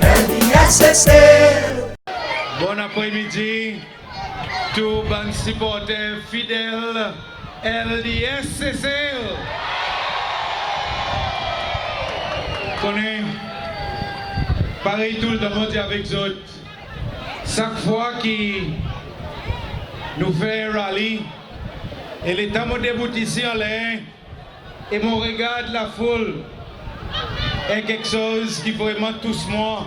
LDSSL. Bon après-midi, tous les supporters fidèles LDSSL. Connais, pareil tout le monde avec eux autres. Chaque fois qu'il nous fait un rallye, et les temps de début ici en l'air, et mon regard la foule est quelque chose qui vraiment touche moi.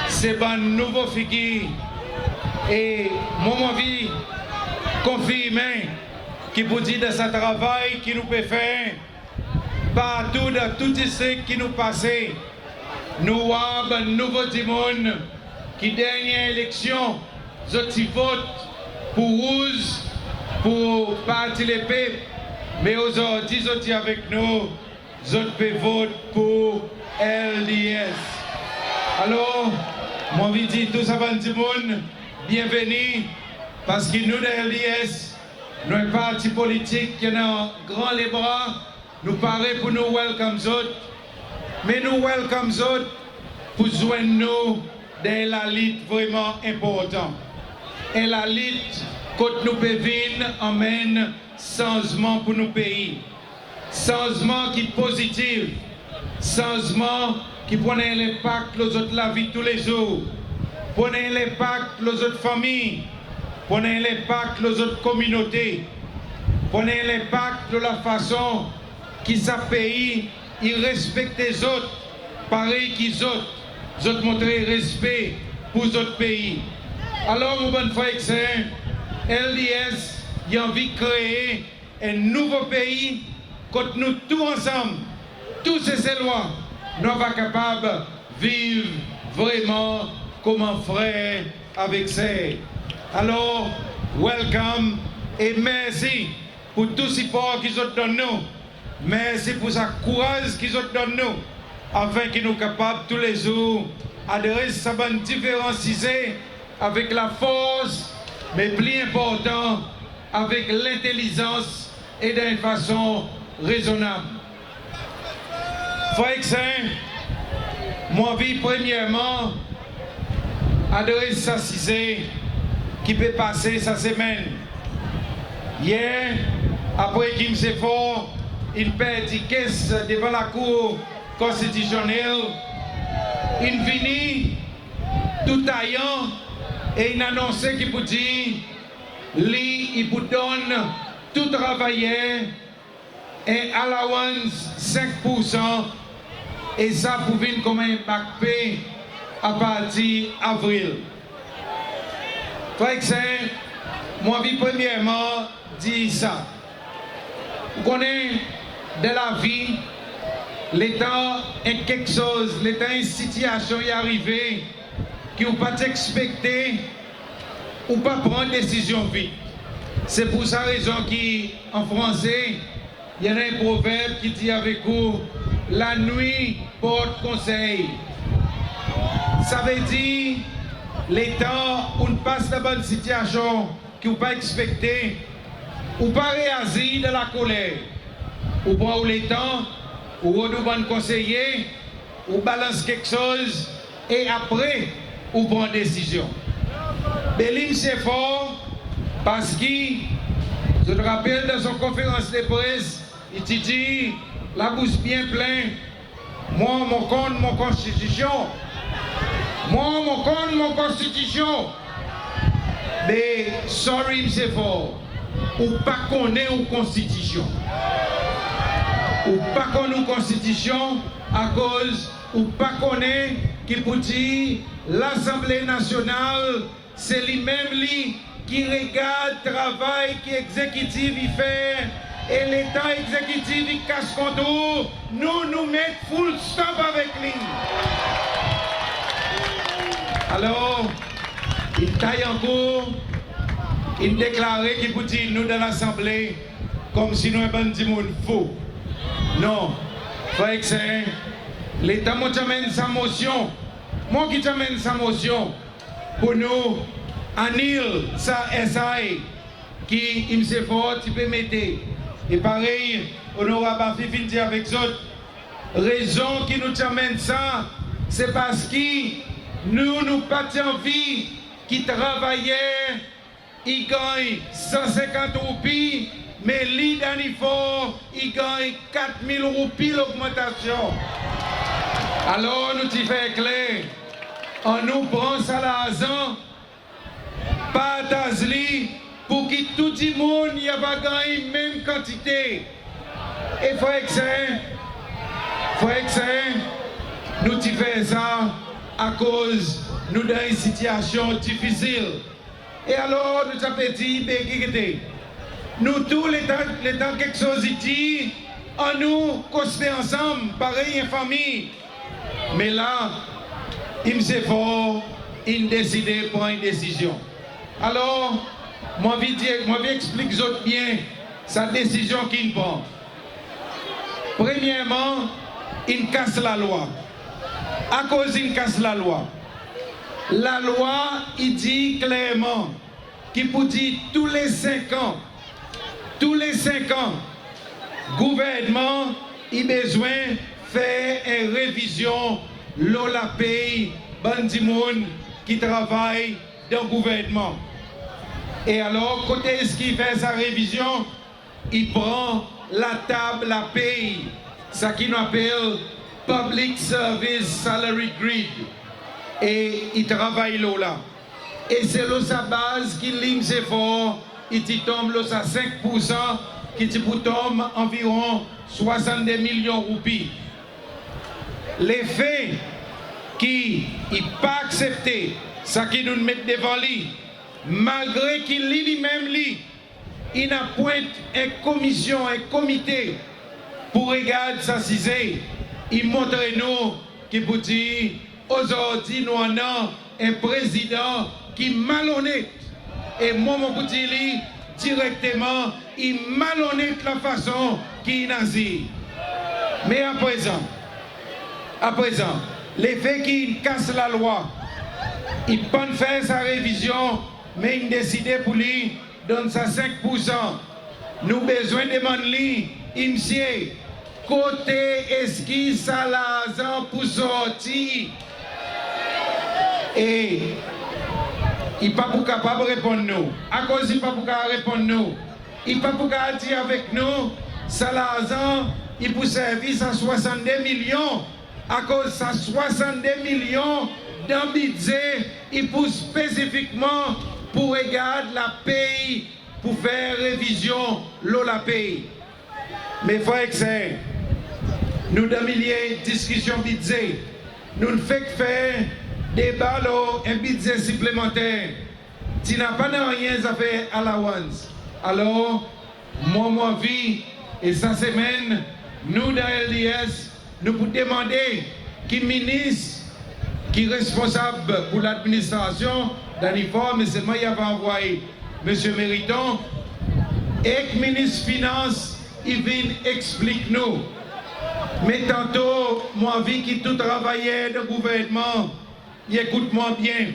C'est un nouveau figure et mon envie confirmé qui vous dit de ce travail qui nous peut faire partout dans tout ce qui nous passe. Nous avons un nouveau monde qui dernière élection, je vote pour rouge, pour partir les peuples, mais aujourd'hui, je dis avec nous, je peux voter pour LDS. Alors, moi, je dis tout ça, tout le monde, bienvenue, parce que nous, de LDS, nous, un parti politique qui a grand les bras, nous paraît pour nous welcome autres, mais nous welcome autres pour joindre nous dans la lutte vraiment importante. Et la lutte, quand nous pouvons emmène changement pour nos pays. Changement qui est positif, changement qui prend l'impact sur les autres la vie tous les jours, prend l'impact sur les autres familles, prend l'impact sur les autres communautés, prend l'impact sur la façon qui sa pays il respecte les autres, pareil qu'ils autres montrer respect pour les autres pays. Alors mon bon frère LDS il a envie de créer un nouveau pays quand nous tous ensemble, tous ces lois, nous sommes capables de vivre vraiment comme un frère avec ça. Alors, welcome et merci pour tout ce support qu'ils ont donné nous. Merci pour ce courage qu'ils ont donné nous, afin qu'ils nous capables tous les jours d'adhérer à différencier avec la force, mais plus important, avec l'intelligence et d'une façon raisonnable. Frère Saint, moi vie premièrement adresse à Cissé qui peut passer sa semaine. Hier, après qu'il s'est fort, il perd 10 caisses devant la cour constitutionnelle. Il finit tout taillant et il annonce qu'il peut dire lui, il vous donne tout travailleur et allowance 5% et ça pour venir comme un impact à partir d'avril. Frère Saint, moi, vie premièrement, dit ça. Vous connaissez de la vie, l'état est quelque chose, l'état est une situation est arrivée qui vous pas expecter ou pas prendre décision vite. C'est pour sa raison qu'en français, il y a un proverbe qui dit avec vous, la nuit porte conseil. Ça veut dire, les temps où on passe la bonne situation qui vous pas expecter, ou pas réagir de la colère, ou prend les temps, ou vous bon conseiller, ou balance quelque chose, et après, ou prend décision. Bélim c'est fort parce qu'il, je te rappelle dans son conférence de presse, il dit, la bouche bien pleine, moi mon compte, mon constitution, moi mon compte, mon constitution. Mais sorry c'est fort, ou pas connaître une constitution. Ou pas connaître une constitution à cause, ou pas connaître qui peut dire l'Assemblée nationale, c'est lui-même qui regarde le travail que l'exécutif y fait et l'État exécutif il casse contre nous mettons full stop avec lui. Alors, il taille encore, il déclarait qu'il peut dire nous dans l'Assemblée comme si nous étions des gens faux. Non, frère Saint, l'État m'amène sa motion. Moi qui t'amène sa motion pour nous annuler sa SAE qui il me fort, tu peux mettre. Et pareil, on aura pas fini avec autres. Raison qui nous amène ça, c'est parce que nous pas envie qui travaillait, il gagne 150 roupies, mais lui, il gagne 4000 roupies l'augmentation. Alors, nous t'y fait clair, on nous prend ça l'argent, partage-li, pour que tout le monde y a pas gagné même quantité. Et frère nous t'y fait ça à cause nous dans une situation difficile. Et alors, nous avons dit, nous tous les temps quelque chose dit, on nous construit ensemble, pareil en famille. Mais là, il me fait fort, il décide de prendre une décision. Alors, moi, je explique bien sa décision qu'il prend. Premièrement, il casse la loi. À cause il casse la loi. La loi, il dit clairement qu'il peut dire tous les 5 ans, gouvernement, il a besoin de faire une révision, l'on la paye, bandi moun qui travaille dans le gouvernement. Et alors, côté est-ce qu'il fait sa révision, il prend la table, la paye, ça qui nous appelle Public Service Salary Grid. Et il travaille là. Et c'est là sa base qui lime ses fort, il tombe là à 5%, qui tombe environ 62 millions de roupies. Les faits qui n'est pas accepté, ça qui nous met devant lui, malgré qu'il lui-même il a pointe une commission, un comité pour regarder sa cisée. Il montre nous qui vous dit aujourd'hui nous avons un président qui est malhonnête. Et moi, je vous dis directement, il est malhonnête la façon qu'il est nazi. Mais à présent, les faits qui cassent la loi, il peut faire sa révision, mais il décide pour lui donner ça 5%. Nous avons besoin de demander, monsieur, côté esquisse ça l'argent pour sortir. Et il n'est pas capable de répondre nous. À cause il n'est pas capable de répondre nous. Il n'est pas capable de dire avec nous, ça l'argent, il peut servir à 62 millions. À cause de 62 millions dans le budget, il peut spécifiquement pour regarder la paye, pour faire révision, l'eau la paye. Mais frère, nous avons une discussion budget. Nous ne faisons que faire débat un budget supplémentaire. Tu n'as pas rien à faire à la once. Alors, moi, vie, et cette semaine, nous dans LDS, nous pouvons demander qui ministre, qui est responsable pour l'administration d'uniforme, et c'est moi qui avais envoyé M. Mériton, et le ministre Finance, il vient expliquer nous. Mais tantôt, moi, vie qui tout travaillait dans le gouvernement, il écoute-moi bien.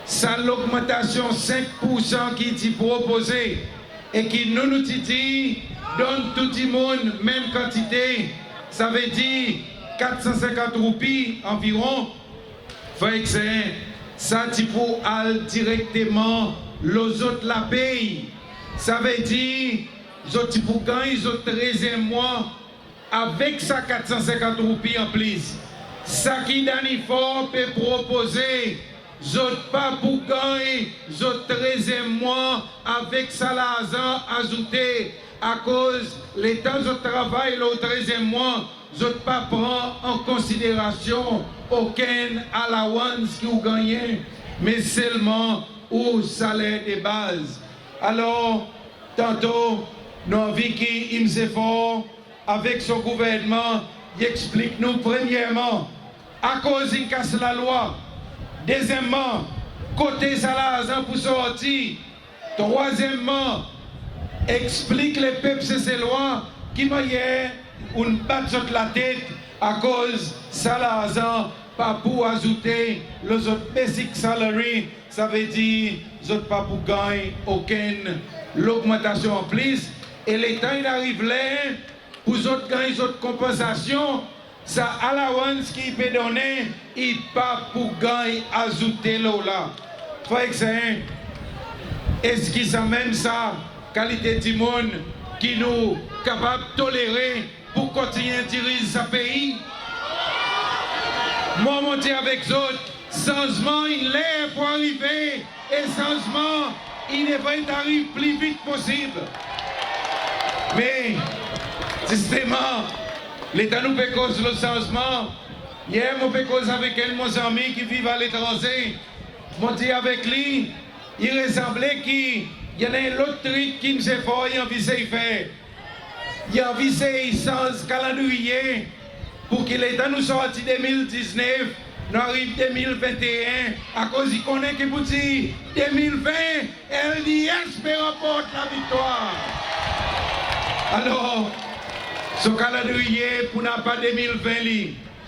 Ça, l'augmentation 5% qui est proposée et qui nous dit, donne tout le monde même quantité, ça veut dire 450 roupies environ. Fait que ça, tu peux aller directement, les autres la payent. Ça veut dire, les autres, tu peux gagner les autres 13e mois avec ça 450 roupies en plus. Ça qui d'uniforme peut proposer, autres pas pour gagner, autres 13e mois avec ça l'argent ajouté à cause les temps de travail le 13e mois, autres pas prend en considération aucun allowance que vous gagnez, mais seulement au salaire de base. Alors, tantôt, nous avons vu qu'il fort avec son gouvernement. Il explique nous premièrement, à cause il casse la loi. Deuxièmement, côté salaire pour sortir. Troisièmement, explique les peuples ces lois qui m'aient une batte sur la tête à cause salaire pas pour ajouter les autres basic salary. Ça veut dire les autres pas pour gagner aucune l'augmentation en plus. Et l'État il arrive là. Pour autres gagner autres compensations, sa allowance qui peut donner, il pas pour gagner ajouter là. Frère excellent, est-ce qu'il ça même ça, qualité du monde qui nous capable de tolérer pour continuer à diriger ce pays? Moi, mon Dieu, avec les autres, changement, il est pour arriver, et changement, il devrait arriver le plus vite possible. Mais, justement, l'État nous fait cause le changement. Hier, je fais cause avec un de mes amis qui vit à l'étranger. Je dis avec lui, il ressemblait qu'il y en a un autre truc qui me fait fort, il a envie de faire. Il a envie de changer calendrier pour que l'État nous sorte 2019, nous arrive 2021, à cause qu'il connaît que pour dire 2020, LDS peut remporter la victoire. Alors, ce calendrier pour n'a pas 2020,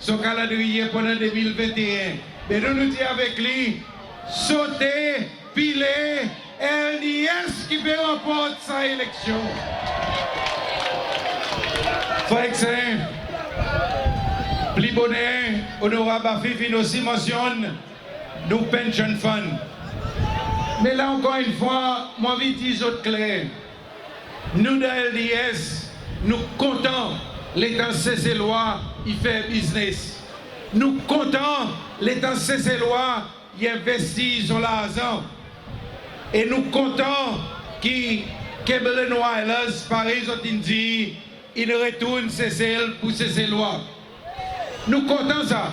ce calendrier pendant 2021. Mais nous disons avec lui, sauter, piler, LDS qui peut remporter sa élection. Frère excellent, plus bonheur, honorable Afifi aussi mentionne nos pension funds. Mais là encore une fois, moi je dis autres clair. Nous dans LDS, nous comptons l'État cessé loi, il fait business. Nous comptons l'État cessé loi, il investit sur l'argent. Et nous comptons qui Kebelen Wireless, Paris, dit, il retourne cesser pour cesser loi. Nous comptons ça.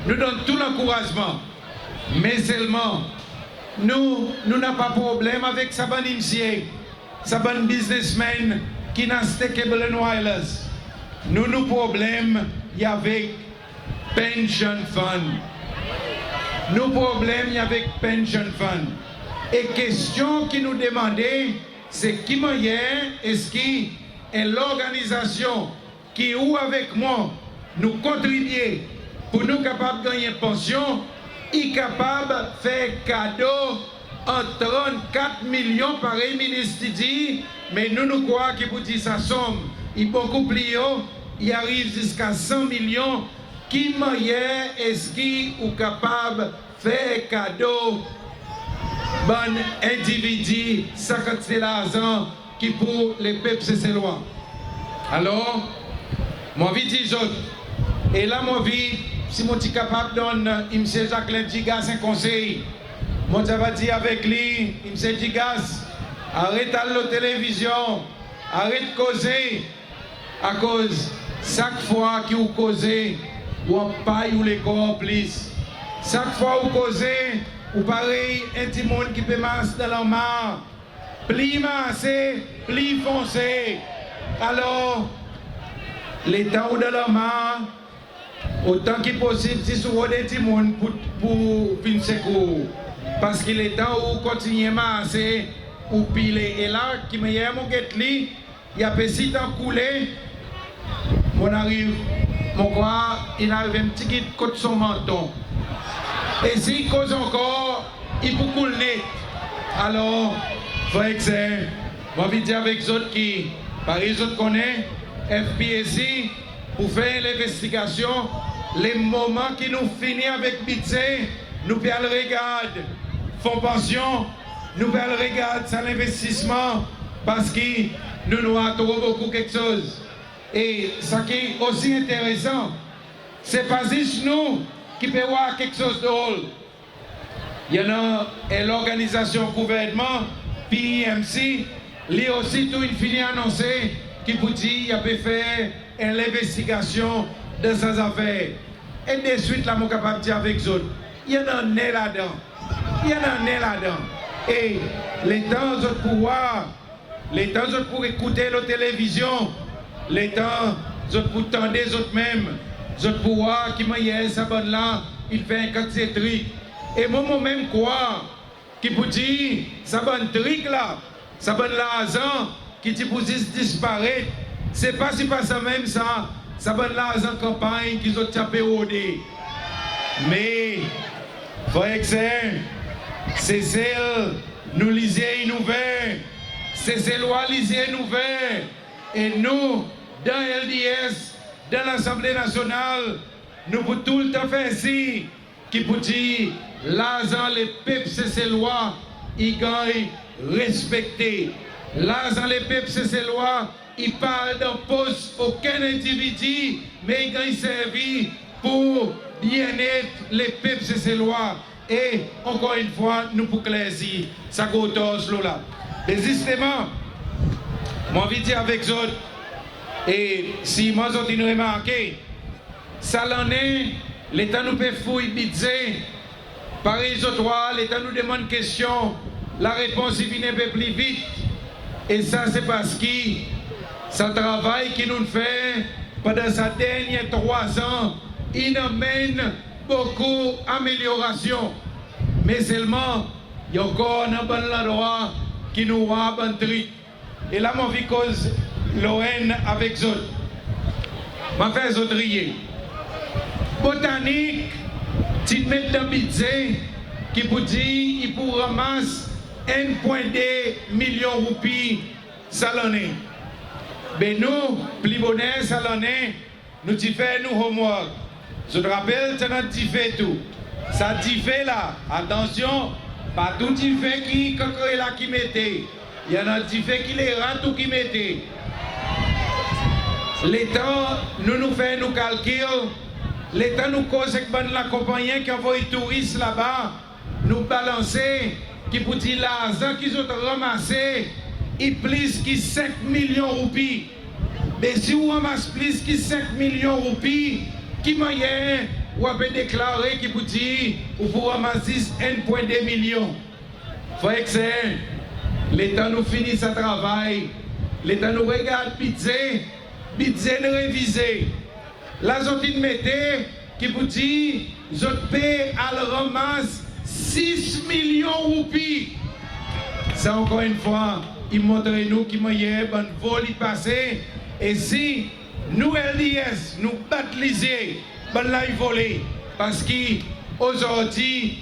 Nous donnons tout l'encouragement. Mais seulement, nous n'avons pas de problème avec sa bonne initié, sa bonne businessman qui n'a pas Kebelen Wireless. Nous problème avec pension fund. Nos problèmes avec pension fund. Et question qui nous demandait, c'est qui moyen est-ce qui est l'organisation qui ou avec moi nous contribuer pour nous capables de gagner pension, est capable de faire cadeau en 34 millions par ministre dit, mais nous croyons que pour dire sa somme, il est beaucoup plus haut, il arrive jusqu'à 100 millions. Qui moyen est-ce qui est capable de faire cadeau bon individu, 50 l'argent qui pour les peuples c'est loin. Alors, moi vie dit autres. Et là, moi vie, si moi suis capable de donner M. Jacqueline Digas un conseil, moi je vais dire avec lui, M. Digas, arrête la télévision, arrête de causer, à cause chaque fois que vous causez, vous paye ou les complices. Chaque fois que vous causez, ou pareil, un petit monde qui peut masser dans la main, plus massé, plus foncé. Alors, l'État ou dans la main, autant que possible, si vous avez un petit monde pour venir secours. Parce que l'État ou continue à masser, ou piler. Et là, qui me y a mon guet-li, il y a petit temps coulé, mon arrive, mon quoi, il arrive un petit guide contre son menton. Et s'il cause encore, il peut couler. Alors, frère excellent, moi je dis avec les autres qui, par les autres connaissent, FPSI, pour faire l'investigation, les moments qui nous finissent avec budget, nous pouvons le regarder, fonds pension, nous pouvons le regarder sur l'investissement, parce que nous avons beaucoup quelque chose. Et ce qui est aussi intéressant, c'est pas juste nous qui peut voir quelque chose de drôle. Il y en a l'organisation gouvernement, PIMC, lui aussi tout une fini annoncé qui vous dit qu'il a fait une investigation de ses affaires. Et de suite, là, je suis capable de dire avec eux, il y en a un nez là-dedans. Il y en a un nez là-dedans. Et les temps pour pouvoir, les temps pour écouter la télévision, les temps pour tendre les autres même, les autres pour voir qui m'a dit ça bonne là, il fait un cas de truc. Et moi même croire qui vous dit ça bonne truc là, ça bonne l'argent qui dit pour disparaître, c'est pas si pas ça même ça, ça bonne l'argent campagne qu'ils ont tapé au dé. Mais, frère excellent, c'est celle, nous lisons une nouvelle, c'est celle loi lisez une nouvelle, et nous, dans LDS, dans l'Assemblée nationale, nous pouvons tout le temps faire ainsi, qui peut dire, l'argent, les peuples, c'est ces lois, ils gagnent respecté. L'argent, les peuples, c'est ces lois, ils parlent d'impose aucun individu, mais ils gagnent servi pour bien-être les peuples, c'est ces lois. Et encore une fois, nous pour claircir, ça goûte là. Mais justement, moi, je dire avec eux, et si moi, je vous remarqué, ça l'en est, l'État nous fait fouiller, budget, pareil, l'État nous demande question, la réponse vient un peu plus vite. Et ça, c'est parce que ce travail qu'il nous fait pendant ces derniers 3 ans, il amène beaucoup d'améliorations. Mais seulement, il y a encore un bon endroit qui nous a un truc. Et là, mon vie cause l'ON avec eux. Je fais autres rier. Botanique, tu mets dans le budget qui peut dire qu'il peut ramasser 1,2 million de roupies l'année. Mais nous, plus bonheur l'année, nous faisons nos homework. Je te rappelle, ça n'a pas fait tout. Ça dit fait là, attention, pas tout dit fait qui est là qui mettait. Il y en a dit fait qui les rats tout qui mettait. L'État, nous faisons nos calculs. L'État nous cause avec la compagnie qui envoie les touristes là-bas, nous balancer, qui pour dire l'argent qu'ils ont ramassé, il plus que 5 millions de roupies. Mais si vous ramassez plus que 5 millions de roupies, qui moyen ou avez déclaré qui pour dire ou pour ramasser 1,2 million. Frère excellent, l'État nous finit sa travail, l'État nous regarde budget nous réviser. La zone de mété qui vous dit, je paie à le ramasse 6 millions de roupies. Ça encore une fois, il montre nous qui moyen bon vol passé. Et si nous LDS nous battliser, bon là il volé. Parce qu'aujourd'hui,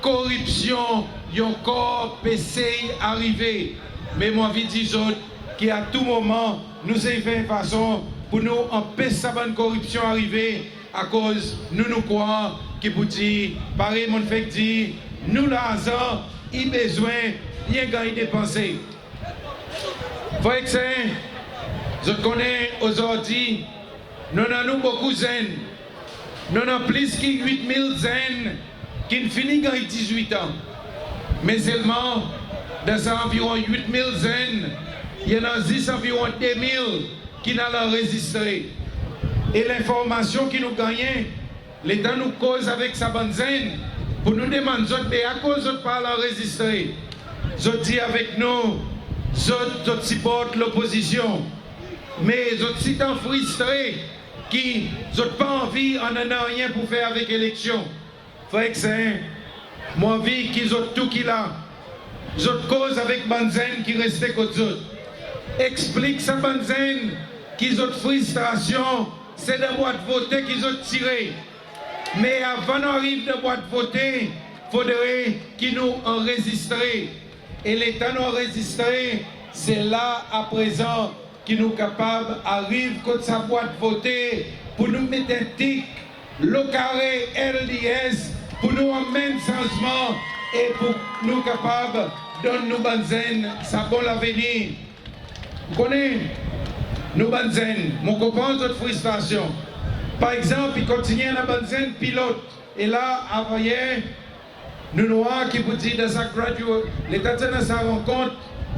corruption, il y a encore PC arrivé. Mais moi je dis qu'à tout moment, nous avons fait une façon pour nous empêcher sa bonne corruption arriver à cause nous croyons qui vous dit, pareil mon fait dit, nous l'argent, il besoin, bien gagner dépenser. Frère excellent, je connais aujourd'hui, nous avons beaucoup de zen. Nous avons plus que 8000 zen qui ne finissent qu'à 18 ans. Mais seulement, dans environ 8000 zen, il y en a 10 environ 2000 qui n'ont pas résistré. Et l'information qui nous gagne, l'État nous cause avec sa bonne zen pour nous demander à cause de ne pas résister. Je dis avec nous, je supporte l'opposition, mais je suis tant frustré qui n'ont pas envie, on n'en a rien pour faire avec l'élection. Frère excellent, moi vie qu'ils ont tout qu'il a. Je cause avec Banzen qui restait côté autres. Explique sa Banzen qu'ils ont frustration, c'est de boîte voter qu'ils ont tiré. Mais avant d'arriver de boîte voter, il faudrait qu'ils nous en résisteraient. Et l'État nous a résisté, c'est là à présent qu'il nous capable d'arriver contre sa boîte voter pour nous mettre un tic, le carré LDS, pour nous emmener changement et pour nous capables de donner nous Banzen, ça bon l'avenir. Vous connaissez, nous Banzen, mon copain de frustration. Par exemple, il continue à Banzen pilote. Et là, avant-hier, nous noirs qui vous dit dans sa graduate, l'État de sa rencontre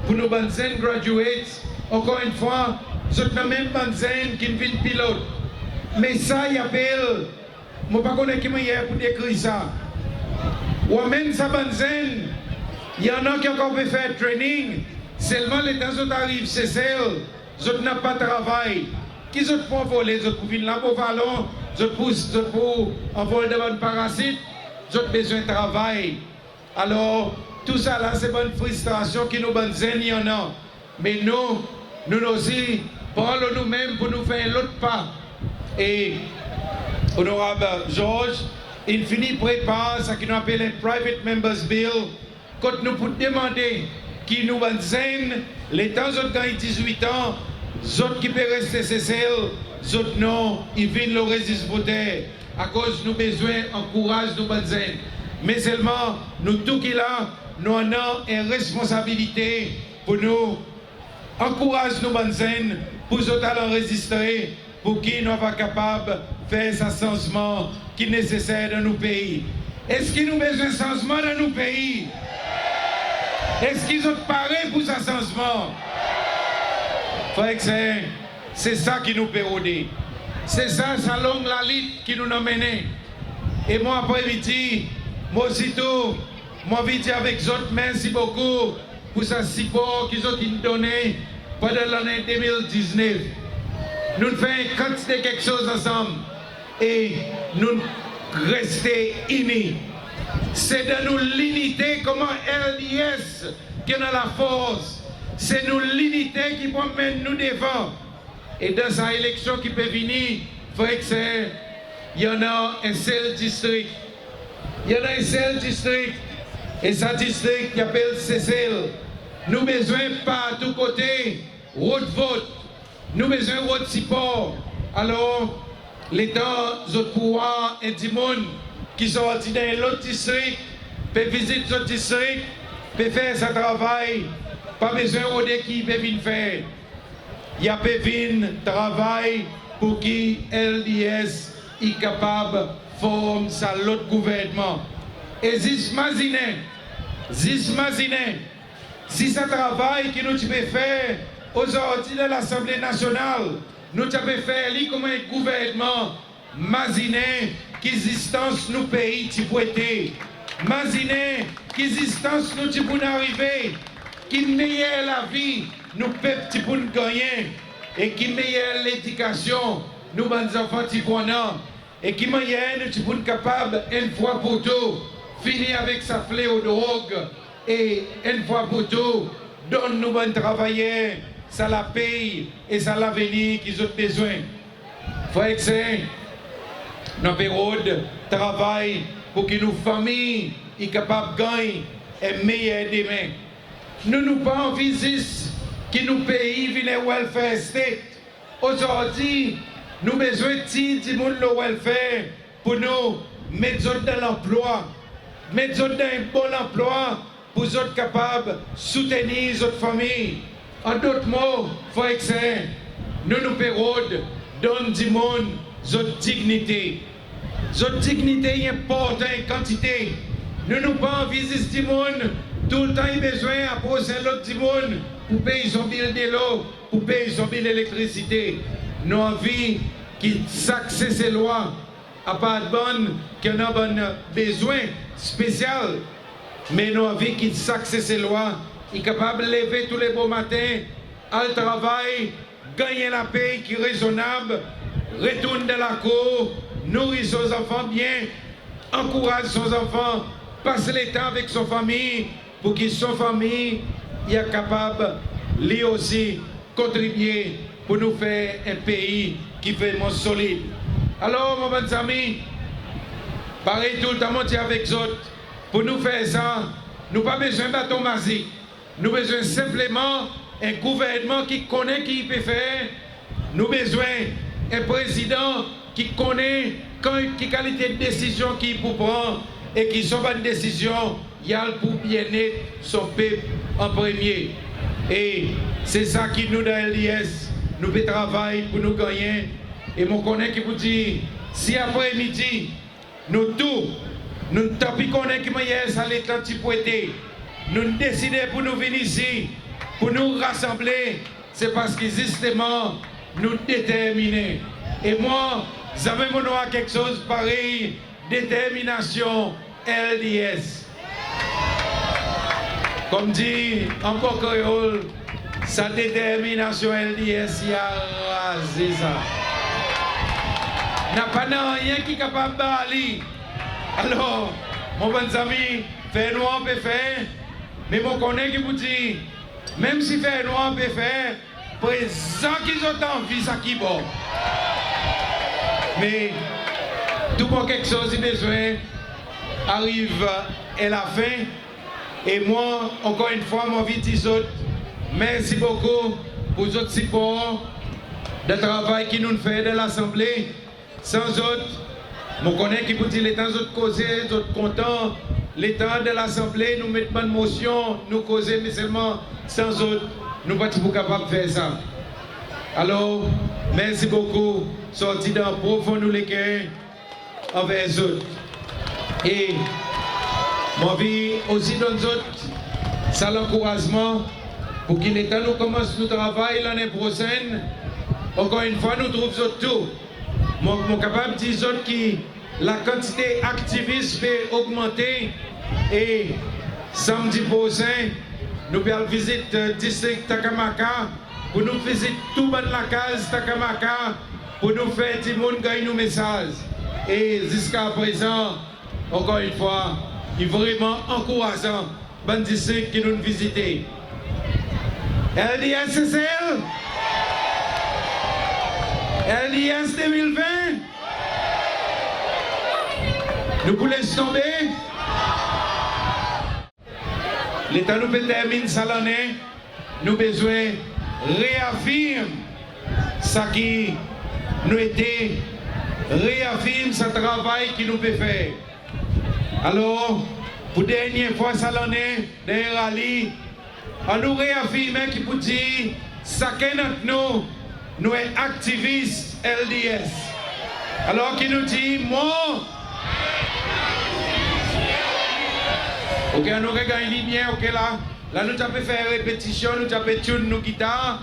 pour nous Banzen graduates, encore une fois, c'est le même Banzen qui vient pilote. Mais ça, il appelle, je ne sais pas qui m'a pour décrire ça. Ou même ça Banzen, il y en a qui ont encore fait training, seulement les temps où arrivent, c'est celle, je n'ai pas de travail. Qui sont pour voler, je pour venir là pour ballon, je pour envoler devant parasite, j'ai besoin de travail. Alors, tout ça là, c'est une frustration qui nous donne, il y en a. Mais nous aussi, parlons nous-mêmes pour nous faire l'autre pas. Et, honorable Georges, il finit prépare ce qu'on appelle un Private Members Bill, quand nous pouvons demander qui nous donne, les temps où gagnent 18 ans, autres qui peuvent rester celles, autres non, ils viennent le résister voter. À cause nous besoin encourage nos bonnes. Mais seulement, nous tous qui là, nous avons une responsabilité pour nous encourager nos bonnes pour nous allons résister, pour qu'ils nous soient capables de faire ce changement qui est nécessaire dans nos pays. Est-ce qu'ils nous besoin de changement dans nos pays? Est-ce qu'ils ont paré pour ce changement? Frère, c'est ça qui nous pérode. C'est ça, ça longue la lutte qui nous a menés. Et moi, après-midi, moi aussitôt, moi, je dis avec vous, merci beaucoup pour ce support qu'ils ont donné pendant l'année 2019. Nous faisons quantité quelque chose ensemble et nous restons unis. C'est de nous l'unité comment LDS qui a la force. C'est nous l'unité qui peut mettre nous devant. Et dans cette élection qui peut venir, frère, il y en a un seul district. Il y en a un seul district. Et ce district qui appelle Cécile. Nous avons besoin par tous côtés, route vote. Nous avons besoin de route support. Alors, l'État, autres pouvoirs et du monde qui sont dans l'autre district, peuvent visiter ce district, peuvent faire ce travail. Pas besoin de qui peut venir faire. Il y a un travail pour qui LDS est capable de former l'autre gouvernement. Et imaginez, si ce travail que nous pouvons faire aujourd'hui dans l'Assemblée nationale, nous pouvons faire comme un gouvernement, imaginez qu'existence nous pays qui peut être. Imaginez qu'existence nous qui peut arriver, qui meilleure la vie, nous peuples qui peut gagner, et qui meilleure l'éducation, nous les enfants qui peut et qui meilleure nous qui peut capable une fois pour tout, finir avec sa fléau de drogue, et une fois pour tout, donne nous bon travailler, ça la paye et ça l'avenir qu'ils ont besoin. Frère, c'est notre période de travail pour que nos familles soient capables de gagner et meilleur demain. Nous nous pas en visite qui nous pays viennent welfare state. Aujourd'hui, nous avons besoin de monde le welfare pour nous mettre dans l'emploi, mettre dans un bon emploi pour être capables de soutenir notre famille. En d'autres mots, frère, nous période donne du monde notre dignité. Notre dignité est importante en quantité. Nous pas en visite du monde. Tout le temps, il y a besoin de poser l'autre du monde pour payer son bill de l'eau, pour payer son bill d'électricité. Nous avons envie qu'il s'accède ces lois à part de bonne, qu'il y a un besoin spécial. Mais nous avons envie qu'il s'accède ces lois. Il est capable de lever tous les beaux matins, aller travail, gagner la paix qui est raisonnable, retourne de la cour, nourrir ses enfants bien, encourage ses enfants, passe le temps avec sa famille, pour que sa famille soit capable, lui aussi, contribuer pour nous faire un pays qui est vraiment solide. Alors, mes bons amis, pareil tout le temps, avec vous autres, pour nous faire ça, nous n'avons pas besoin de bâton magique. Nous avons besoin simplement d'un gouvernement qui connaît qui peut faire. Nous avons besoin d'un président qui connaît quelle qualité de décision qu'il peut prendre et qui sont une décision il y a pour bien-être son peuple en premier. Et c'est ça qui nous dans LDS, nous pouvons travailler pour nous gagner. Et mon connaît qui vous dit, si après-midi, nous tous, nous ne tapons pas qui meilleur ça l'Atlantique pour être. Nous décidons pour nous venir ici, pour nous rassembler, c'est parce que justement, nous déterminons. Et moi, j'avais mon nom à quelque chose pareil, détermination LDS. Comme dit en créole, sa détermination LDS, il a rasé ça. N'a pas rien qui est capable d'aller. Alors, mon bon ami, fait noir on peut faire. Mais mon collègue qui vous dit, même si fait noir on peut faire, présent qu'ils ont envie, ça qui est bon. Mais tout pour quelque chose, il besoin arrive à la fin. Et moi, encore une fois, mon vie dit merci beaucoup pour votre support. de travail qui nous fait de l'Assemblée. Sans autres, je connais qui peut dire les temps autres causer, les autres contents. Les temps de l'Assemblée, nous mettons pas de motion, nous causer, mais seulement sans autres, nous ne sommes pas capables de faire ça. Alors, merci beaucoup. Sorti d'un profond nous les cœurs envers les autres. Et mon vie aussi dans les autres, ça l'encouragement pour qu'il est temps nous commence notre travail l'année prochaine. Encore une fois, nous trouvons tout. Mon capable de dire que la quantité activiste peut augmenter et samedi prochain, nous allons visiter le district Takamaka pour nous visiter tout le la case Takamaka pour nous faire du monde gagner nos messages. Et jusqu'à présent, encore une fois, il est vraiment encourageant le district qui nous visite. LDSSL LDS 2020 nous voulons laisser tomber. L'État nous peut terminer ça l'année. Nous avons besoin de réaffirmer ce qui nous était, réaffirmer ce travail qui nous peut faire. Alors, pour la dernière fois ça l'année, des rallyes, on nous réaffirme qui peut dire, chacun d'entre nous, nous sommes activistes LDS. Alors qui nous dit, moi, ok, nous regardons une lumière, ok là. Là nous avons fait répétition, nous avons tune nos guitares.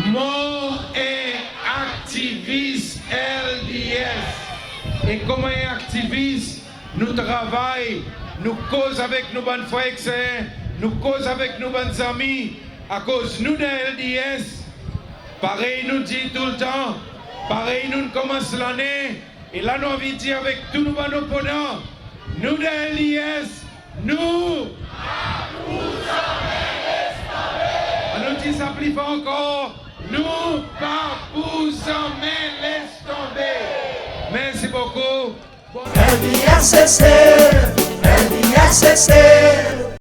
Moi est activiste LDS. Et comment est activiste? Nous travaillons, nous causons avec nos bonnes frères, nous causons avec nos bonnes amis. À cause nous de LDS. Pareil nous dit tout le temps, pareil nous commençons l'année, et là nous avons dit avec tous nos opponents, nous de LDS, nous on nous dit ça plus fort encore, nous pas vous en laisse tomber. Merci beaucoup. LDSSL, LDSSL.